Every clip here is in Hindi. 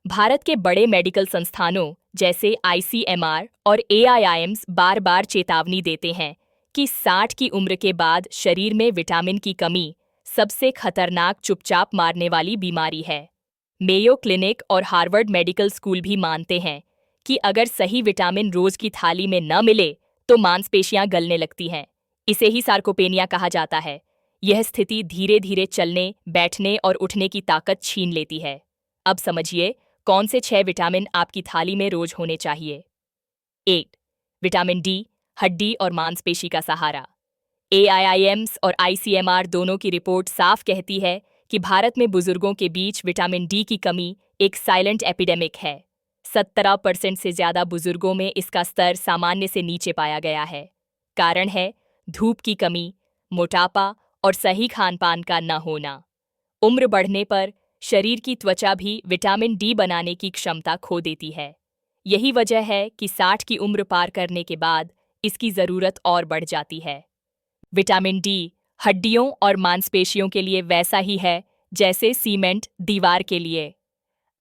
भारत के बड़े मेडिकल संस्थानों जैसे आईसीएमआर और एआईआईएम्स बार बार चेतावनी देते हैं कि 60 की उम्र के बाद शरीर में विटामिन की कमी सबसे खतरनाक चुपचाप मारने वाली बीमारी है। मेयो क्लिनिक और हार्वर्ड मेडिकल स्कूल भी मानते हैं कि अगर सही विटामिन रोज की थाली में न मिले तो मांसपेशियां गलने लगती हैं। इसे ही सार्कोपेनिया कहा जाता है। यह स्थिति धीरे धीरे चलने, बैठने और उठने की ताकत छीन लेती है। अब समझिए कौन से 6 विटामिन आपकी थाली में रोज होने चाहिए। 8. विटामिन डी, हड्डी और मांसपेशी का सहारा। एआईआईएम्स और आईसीएमआर दोनों की रिपोर्ट साफ कहती है कि भारत में बुजुर्गों के बीच विटामिन डी की कमी एक साइलेंट एपिडेमिक है। 17% से ज्यादा बुजुर्गों में इसका स्तर सामान्य से नीचे पाया गया है। कारण है धूप की कमी, मोटापा और सही खानपान का न होना। उम्र बढ़ने पर शरीर की त्वचा भी विटामिन डी बनाने की क्षमता खो देती है। यही वजह है कि 60 की उम्र पार करने के बाद इसकी जरूरत और बढ़ जाती है। विटामिन डी हड्डियों और मांसपेशियों के लिए वैसा ही है जैसे सीमेंट दीवार के लिए।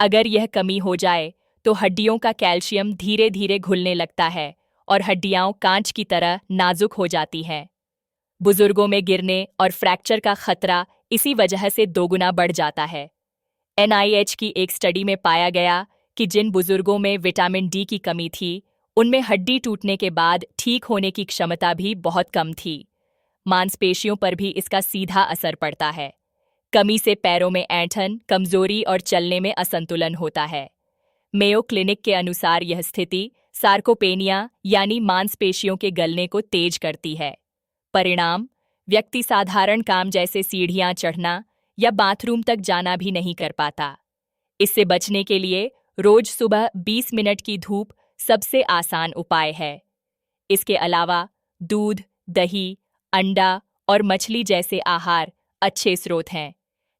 अगर यह कमी हो जाए तो हड्डियों का कैल्शियम धीरे धीरे घुलने लगता है और हड्डियां कांच की तरह नाजुक हो जाती हैं। बुजुर्गों में गिरने और फ्रैक्चर का खतरा इसी वजह से दोगुना बढ़ जाता है। एनआईएच की एक स्टडी में पाया गया कि जिन बुजुर्गों में विटामिन डी की कमी थी, उनमें हड्डी टूटने के बाद ठीक होने की क्षमता भी बहुत कम थी। मांसपेशियों पर भी इसका सीधा असर पड़ता है। कमी से पैरों में ऐंठन, कमजोरी और चलने में असंतुलन होता है। मेयो क्लिनिक के अनुसार यह स्थिति सार्कोपेनिया यानी मांसपेशियों के गलने को तेज करती है। परिणाम, व्यक्ति साधारण काम जैसे सीढ़ियां चढ़ना या बाथरूम तक जाना भी नहीं कर पाता। इससे बचने के लिए रोज सुबह 20 मिनट की धूप सबसे आसान उपाय है। इसके अलावा दूध, दही, अंडा और मछली जैसे आहार अच्छे स्रोत हैं।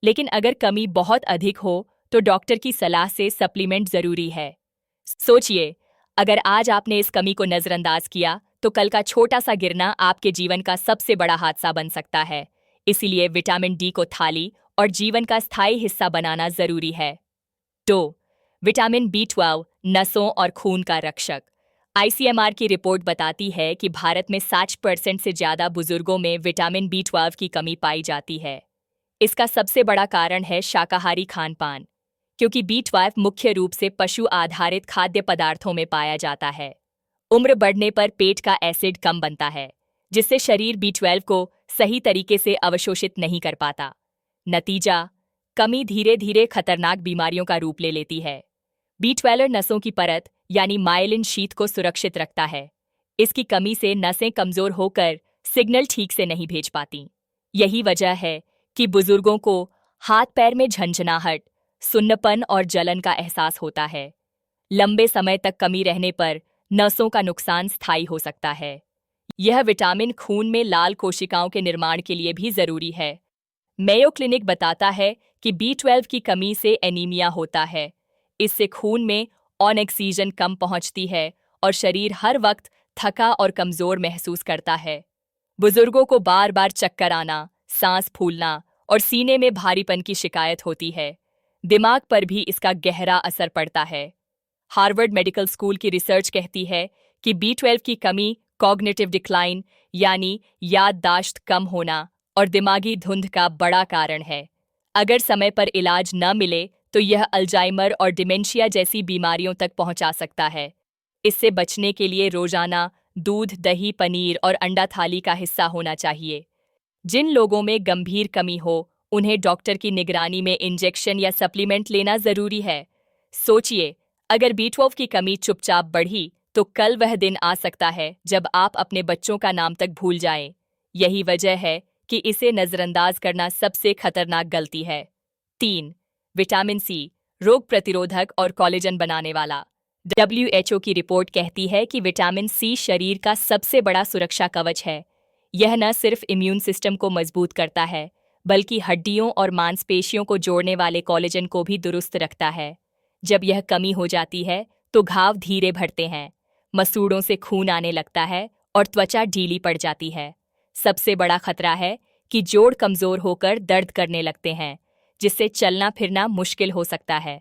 लेकिन अगर कमी बहुत अधिक हो तो डॉक्टर की सलाह से सप्लीमेंट जरूरी है। सोचिए, अगर आज आपने इस कमी को नजरअंदाज किया तो कल का छोटा सा गिरना आपके जीवन का सबसे बड़ा हादसा बन सकता है। इसीलिए विटामिन डी को थाली और जीवन का स्थायी हिस्सा बनाना जरूरी है। 2. विटामिन बी12 नसों और खून का रक्षक। आईसीएमआर की रिपोर्ट बताती है कि भारत में 60% से ज्यादा बुजुर्गों में विटामिन बी12 की कमी पाई जाती है। इसका सबसे बड़ा कारण है शाकाहारी खानपान, क्योंकि बी12 मुख्य रूप से पशु आधारित खाद्य पदार्थों में पाया जाता है। उम्र बढ़ने पर पेट का एसिड कम बनता है, जिससे शरीर बी12 को सही तरीके से अवशोषित नहीं कर पाता। नतीजा, कमी धीरे धीरे खतरनाक बीमारियों का रूप ले लेती है। बी12 नसों की परत यानी माइलिन शीथ को सुरक्षित रखता है। इसकी कमी से नसें कमजोर होकर सिग्नल ठीक से नहीं भेज पाती। यही वजह है कि बुजुर्गों को हाथ पैर में झंझनाहट, सुन्नपन और जलन का एहसास होता है। लंबे समय तक कमी रहने पर नसों का नुकसान स्थायी हो सकता है। यह विटामिन खून में लाल कोशिकाओं के निर्माण के लिए भी जरूरी है। मेयो क्लिनिक बताता है कि बी12 की कमी से एनीमिया होता है। इससे खून में ऑक्सीजन कम पहुंचती है और शरीर हर वक्त थका और कमजोर महसूस करता है। बुजुर्गों को बार बार चक्कर आना, सांस फूलना और सीने में भारीपन की शिकायत होती है। दिमाग पर भी इसका गहरा असर पड़ता है। हार्वर्ड मेडिकल स्कूल की रिसर्च कहती है कि बी12 की कमी कॉग्निटिव डिक्लाइन यानी याददाश्त कम होना और दिमागी धुंध का बड़ा कारण है। अगर समय पर इलाज न मिले तो यह अल्जाइमर और डिमेंशिया जैसी बीमारियों तक पहुंचा सकता है। इससे बचने के लिए रोजाना दूध, दही, पनीर और अंडा थाली का हिस्सा होना चाहिए। जिन लोगों में गंभीर कमी हो, उन्हें डॉक्टर की निगरानी में इंजेक्शन या सप्लीमेंट लेना जरूरी है। सोचिए, अगर बी12 की कमी चुपचाप बढ़ी तो कल वह दिन आ सकता है जब आप अपने बच्चों का नाम तक भूल जाएं। यही वजह है कि इसे नजरअंदाज करना सबसे खतरनाक गलती है। 3. विटामिन सी, रोग प्रतिरोधक और कोलेजन बनाने वाला। WHO की रिपोर्ट कहती है कि विटामिन सी शरीर का सबसे बड़ा सुरक्षा कवच है। यह न सिर्फ इम्यून सिस्टम को मजबूत करता है, बल्कि हड्डियों और मांसपेशियों को जोड़ने वाले कोलेजन को भी दुरुस्त रखता है। जब यह कमी हो जाती है तो घाव धीरे भरते हैं, मसूड़ों से खून आने लगता है और त्वचा ढीली पड़ जाती है। सबसे बड़ा खतरा है कि जोड़ कमजोर होकर दर्द करने लगते हैं, जिससे चलना फिरना मुश्किल हो सकता है।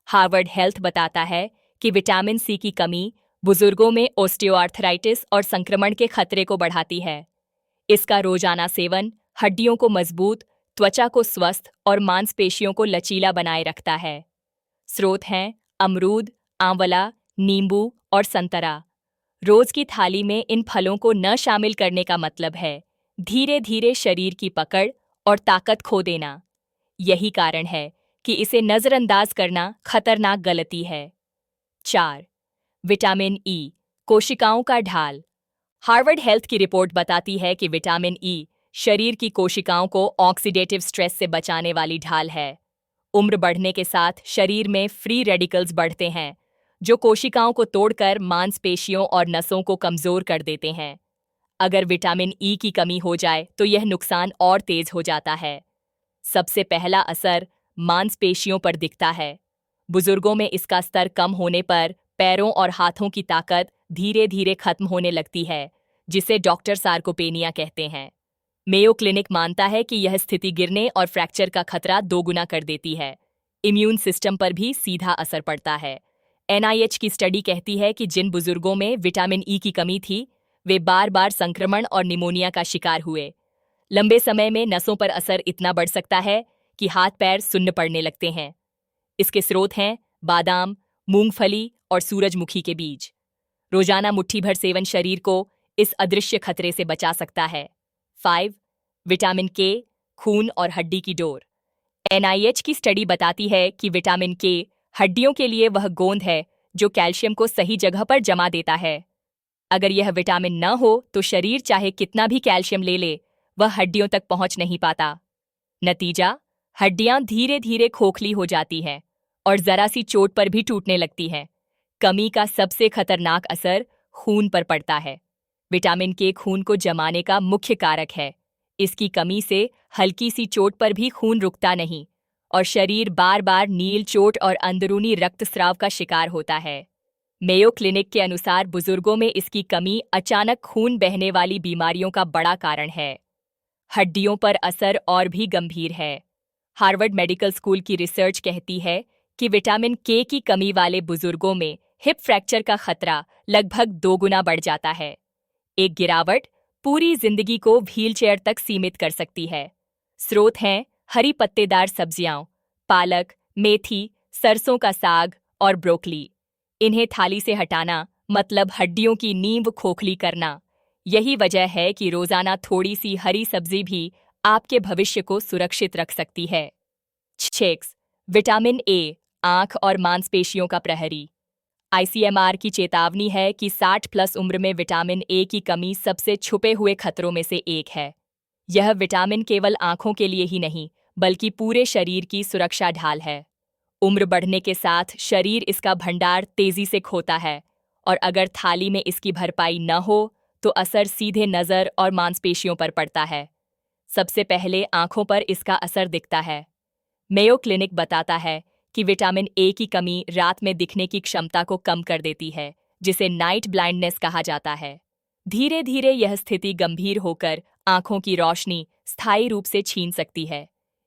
हार्वर्ड हेल्थ बताता है कि विटामिन सी की कमी बुजुर्गों में ओस्टियोआर्थराइटिस और संक्रमण के खतरे को बढ़ाती है। इसका रोजाना सेवन हड्डियों को मजबूत, त्वचा को स्वस्थ और मांसपेशियों को लचीला बनाए रखता है। स्रोत हैं अमरूद, आंवला, नींबू और संतरा। रोज की थाली में इन फलों को न शामिल करने का मतलब है धीरे धीरे शरीर की पकड़ और ताकत खो देना। यही कारण है कि इसे नजरअंदाज करना खतरनाक गलती है। 4. विटामिन ई, कोशिकाओं का ढाल। हार्वर्ड हेल्थ की रिपोर्ट बताती है कि विटामिन ई शरीर की कोशिकाओं को ऑक्सीडेटिव स्ट्रेस से बचाने वाली ढाल है। उम्र बढ़ने के साथ शरीर में फ्री रेडिकल्स बढ़ते हैं, जो कोशिकाओं को तोड़कर मांसपेशियों और नसों को कमजोर कर देते हैं। अगर विटामिन ई की कमी हो जाए तो यह नुकसान और तेज हो जाता है। सबसे पहला असर मांसपेशियों पर दिखता है। बुजुर्गों में इसका स्तर कम होने पर पैरों और हाथों की ताकत धीरे धीरे खत्म होने लगती है, जिसे डॉक्टर सार्कोपेनिया कहते हैं। मेयो क्लिनिक मानता है कि यह स्थिति गिरने और फ्रैक्चर का खतरा दोगुना कर देती है। इम्यून सिस्टम पर भी सीधा असर पड़ता है। NIH की स्टडी कहती है कि जिन बुजुर्गों में विटामिन ई की कमी थी, वे बार बार संक्रमण और निमोनिया का शिकार हुए। लंबे समय में नसों पर असर इतना बढ़ सकता है कि हाथ पैर सुन्न पड़ने लगते हैं। इसके स्रोत हैं बादाम, मूंगफली और सूरजमुखी के बीज। रोजाना मुट्ठी भर सेवन शरीर को इस अदृश्य खतरे से बचा सकता है। 5. विटामिन के, खून और हड्डी की डोर। NIH की स्टडी बताती है कि विटामिन के हड्डियों के लिए वह गोंद है जो कैल्शियम को सही जगह पर जमा देता है। अगर यह विटामिन न हो तो शरीर चाहे कितना भी कैल्शियम ले ले, वह हड्डियों तक पहुंच नहीं पाता। नतीजा, हड्डियां धीरे धीरे खोखली हो जाती हैं और जरा सी चोट पर भी टूटने लगती हैं। कमी का सबसे खतरनाक असर खून पर पड़ता है। विटामिन के खून को जमाने का मुख्य कारक है। इसकी कमी से हल्की सी चोट पर भी खून रुकता नहीं और शरीर बार बार नील चोट और अंदरूनी रक्तस्राव का शिकार होता है। मेयो क्लिनिक के अनुसार बुजुर्गों में इसकी कमी अचानक खून बहने वाली बीमारियों का बड़ा कारण है। हड्डियों पर असर और भी गंभीर है। हार्वर्ड मेडिकल स्कूल की रिसर्च कहती है कि विटामिन के की कमी वाले बुजुर्गों में हिप फ्रैक्चर का खतरा लगभग 2 गुना बढ़ जाता है। एक गिरावट पूरी जिंदगी को व्हीलचेयर तक सीमित कर सकती है। स्रोत हैं हरी पत्तेदार सब्जियां, पालक, मेथी, सरसों का साग और ब्रोकली। इन्हें थाली से हटाना मतलब हड्डियों की नींव खोखली करना। यही वजह है कि रोजाना थोड़ी सी हरी सब्जी भी आपके भविष्य को सुरक्षित रख सकती है। 6. विटामिन ए, आंख और मांसपेशियों का प्रहरी। ICMR की चेतावनी है कि 60 प्लस उम्र में विटामिन ए की कमी सबसे छुपे हुए खतरों में से एक है। यह विटामिन केवल आंखों के लिए ही नहीं, बल्कि पूरे शरीर की सुरक्षा ढाल है। उम्र बढ़ने के साथ शरीर इसका भंडार तेजी से खोता है और अगर थाली में इसकी भरपाई न हो तो असर सीधे नज़र और मांसपेशियों पर पड़ता है। सबसे पहले आंखों पर इसका असर दिखता है। मेयो क्लिनिक बताता है कि विटामिन ए की कमी रात में दिखने की क्षमता को कम कर देती है, जिसे नाइट ब्लाइंडनेस कहा जाता है। धीरे धीरे यह स्थिति गंभीर होकर आंखों की रोशनी स्थायी रूप से छीन सकती है।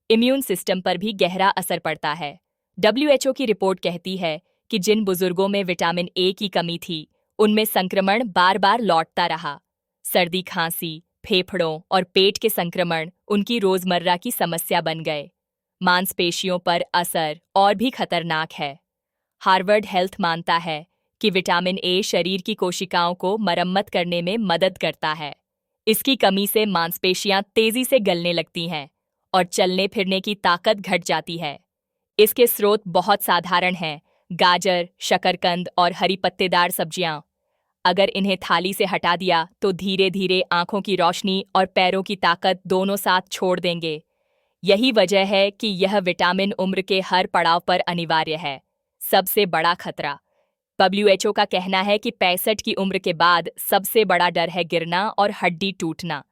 इम्यून सिस्टम पर भी गहरा असर पड़ता है। WHO की रिपोर्ट कहती है कि जिन बुजुर्गों में विटामिन ए की कमी थी, उनमें संक्रमण बार बार लौटता रहा। सर्दी, खांसी, फेफड़ों और पेट के संक्रमण उनकी रोजमर्रा की समस्या बन गए। मांसपेशियों पर असर और भी खतरनाक है। हार्वर्ड हेल्थ मानता है कि विटामिन ए शरीर की कोशिकाओं को मरम्मत करने में मदद करता है। इसकी कमी से मांसपेशियां तेजी से गलने लगती हैं और चलने फिरने की ताकत घट जाती है। इसके स्रोत बहुत साधारण हैं: गाजर, शकरकंद और हरी पत्तेदार सब्जियां। अगर इन्हें थाली से हटा दिया तो धीरे धीरे आंखों की रोशनी और पैरों की ताकत दोनों साथ छोड़ देंगे। यही वजह है कि यह विटामिन उम्र के हर पड़ाव पर अनिवार्य है। सबसे बड़ा खतरा, WHO का कहना है कि 65 की उम्र के बाद सबसे बड़ा डर है गिरना और हड्डी टूटना,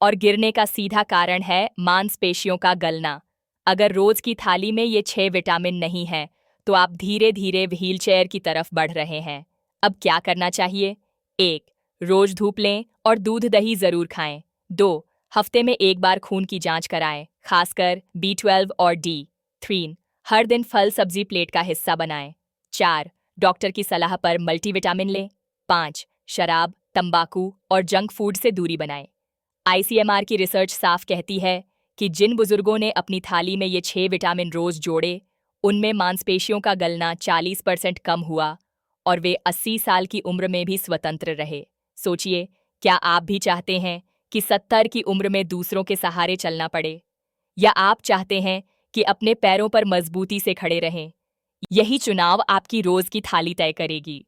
और गिरने का सीधा कारण है मांसपेशियों का गलना। अगर रोज की थाली में ये 6 विटामिन नहीं है तो आप धीरे धीरे व्हीलचेयर की तरफ बढ़ रहे हैं। अब क्या करना चाहिए? 1. रोज धूप लें और दूध दही जरूर खाएं। 2. हफ्ते में एक बार खून की जांच कराएं, खासकर B12 और D। 3. हर दिन फल सब्जी प्लेट का हिस्सा बनाएं। 4. डॉक्टर की सलाह पर मल्टीविटामिन लें। 5. शराब, तंबाकू और जंक फूड से दूरी बनाएं। आईसीएमआर की रिसर्च साफ कहती है कि जिन बुजुर्गों ने अपनी थाली में ये 6 विटामिन रोज जोड़े, उनमें मांसपेशियों का गलना 40% कम हुआ और वे 80 साल की उम्र में भी स्वतंत्र रहे। सोचिए, क्या आप भी चाहते हैं कि 70 की उम्र में दूसरों के सहारे चलना पड़े? या आप चाहते हैं कि अपने पैरों पर मजबूती से खड़े रहें? यही चुनाव आपकी रोज की थाली तय करेगी।